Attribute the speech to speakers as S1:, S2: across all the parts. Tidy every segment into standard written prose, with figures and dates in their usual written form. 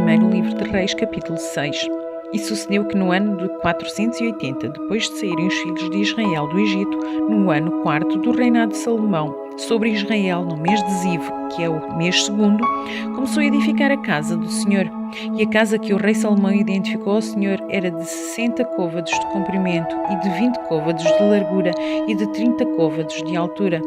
S1: primeiro livro de Reis, capítulo 6. E sucedeu que no ano de 480, depois de saírem os filhos de Israel do Egito, no ano quarto do reinado de Salomão, sobre Israel, no mês de Ziv, que é o mês segundo, começou a edificar a casa do Senhor. E a casa que o rei Salomão identificou ao Senhor era de 60 côvados de comprimento e de 20 côvados de largura e de 30 côvados de altura.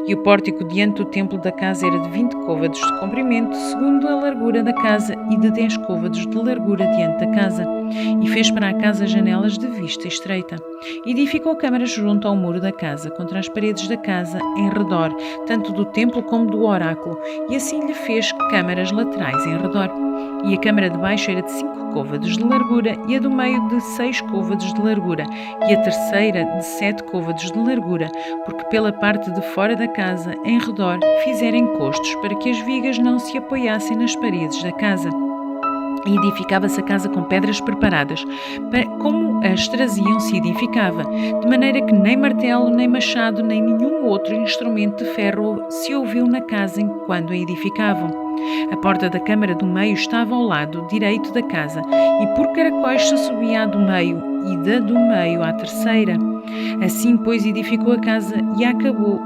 S1: E o pórtico diante do templo da casa era de 20 côvados de comprimento, segundo a largura da casa, e de 10 côvados de largura diante da casa. E fez para a casa janelas de vista estreita. E edificou câmaras junto ao muro da casa, contra as paredes da casa, em redor, tanto do templo como do oráculo, e assim lhe fez câmaras laterais em redor. E a câmara de baixo era de 5 côvados de largura, e a do meio de 6 côvados de largura, e a terceira de 7 côvados de largura, porque pela parte de fora da casa, em redor, fizeram encostos, para que as vigas não se apoiassem nas paredes da casa. E edificava-se a casa com pedras preparadas, como as traziam se edificava, de maneira que nem martelo, nem machado, nem nenhum outro instrumento de ferro se ouviu na casa enquanto a edificavam. A porta da câmara do meio estava ao lado direito da casa, e por caracóis se subia à do meio, e da do meio à terceira. Assim, pois, edificou a casa e a acabou,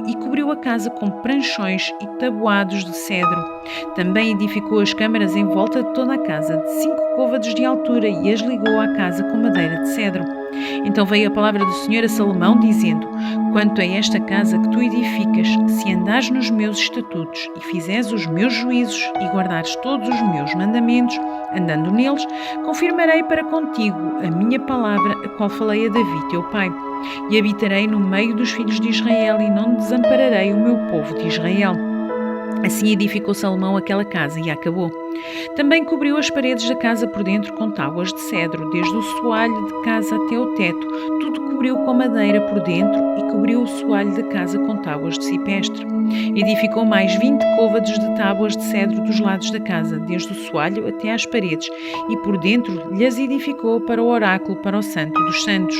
S1: e cobriu a casa com pranchões e tabuados de cedro. Também edificou as câmaras em volta de toda a casa, de 5 côvados de altura, e as ligou à casa com madeira de cedro. Então veio a palavra do Senhor a Salomão, dizendo: Quanto a esta casa que tu edificas, se andares nos meus estatutos, e fizeres os meus juízos, e guardares todos os meus mandamentos, andando neles, confirmarei para contigo a minha palavra, a qual falei a Davi teu pai. E habitarei no meio dos filhos de Israel, e não desampararei o meu povo de Israel. Assim edificou Salomão aquela casa e a acabou. Também cobriu as paredes da casa por dentro com tábuas de cedro, desde o soalho de casa até o teto. Tudo cobriu com madeira por dentro, e cobriu o soalho da casa com tábuas de cipestre. Edificou mais 20 côvados de tábuas de cedro dos lados da casa, desde o soalho até às paredes, e por dentro lhes edificou para o oráculo, para o santo dos santos.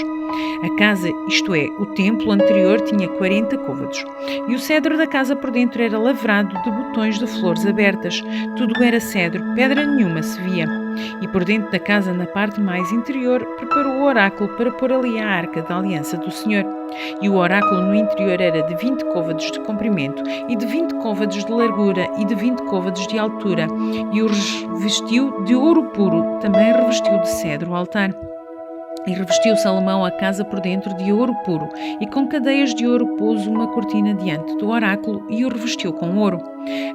S1: A casa, isto é, o templo anterior, tinha 40 côvados, e o cedro da casa por dentro era lavrado de botões de flores abertas. Tudo era cedro, pedra nenhuma se via. E por dentro da casa, na parte mais interior, preparou o oráculo para pôr ali a arca da aliança do Senhor. E o oráculo no interior era de 20 côvados de comprimento, e de 20 côvados de largura, e de 20 côvados de altura, e o revestiu de ouro puro, também revestiu de cedro o altar. E revestiu Salomão a casa por dentro de ouro puro, e com cadeias de ouro pôs uma cortina diante do oráculo, e o revestiu com ouro.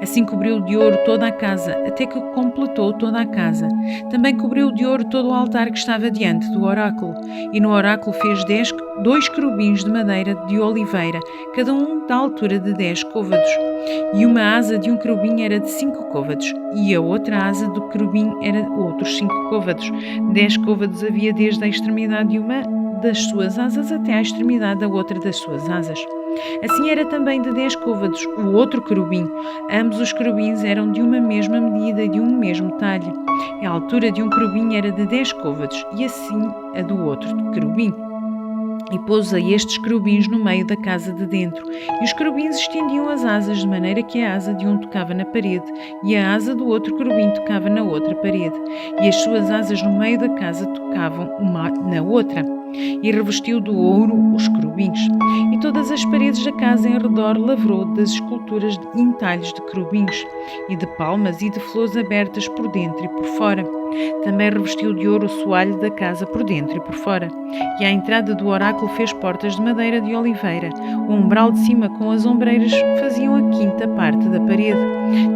S1: Assim cobriu de ouro toda a casa, até que completou toda a casa. Também cobriu de ouro todo o altar que estava diante do oráculo. E no oráculo fez 2 querubins de madeira de oliveira, cada um da altura de 10 côvados. E uma asa de um querubim era de 5 côvados, e a outra asa do querubim era outros 5 côvados. 10 côvados havia desde a extremidade de uma das suas asas até à extremidade da outra das suas asas. Assim era também de 10 côvados o outro querubim. Ambos os querubins eram de uma mesma medida e de um mesmo talhe. A altura de um querubim era de 10 côvados, e assim a do outro querubim. E pôs a estes querubins no meio da casa de dentro, e os querubins estendiam as asas, de maneira que a asa de um tocava na parede, e a asa do outro querubim tocava na outra parede, e as suas asas no meio da casa tocavam uma na outra. E revestiu de ouro os querubins. E todas as paredes da casa em redor lavrou das esculturas de entalhos de querubins, e de palmas e de flores abertas por dentro e por fora. Também revestiu de ouro o soalho da casa por dentro e por fora. E à entrada do oráculo fez portas de madeira de oliveira. O umbral de cima com as ombreiras faziam a quinta parte da parede.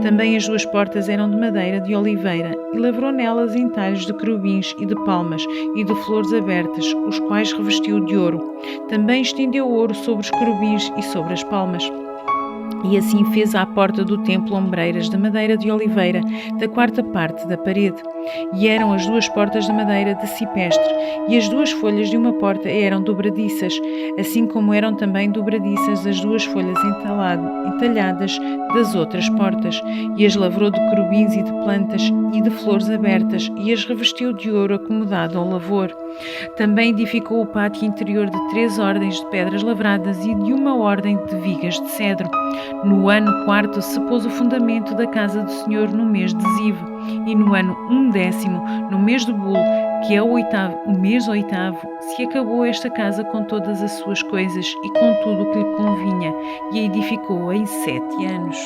S1: Também as 2 portas eram de madeira de oliveira, e lavrou nelas entalhos de querubins e de palmas e de flores abertas, os quais revestiu de ouro. Também estendeu ouro sobre os querubins e sobre as palmas. E assim fez à porta do templo ombreiras de madeira de oliveira, da 4ª parte da parede. E eram as 2 portas de madeira de cipestre, e as 2 folhas de uma porta eram dobradiças, assim como eram também dobradiças as 2 folhas entalhadas das outras portas. E as lavrou de querubins e de plantas e de flores abertas, e as revestiu de ouro acomodado ao lavor. Também edificou o pátio interior de 3 ordens de pedras lavradas e de uma ordem de vigas de cedro. No ano quarto se pôs o fundamento da casa do Senhor no mês de Ziv, e no ano 10º, no mês do Bul, que é o mês oitavo, se acabou esta casa com todas as suas coisas e com tudo o que lhe convinha, e a edificou em 7 anos.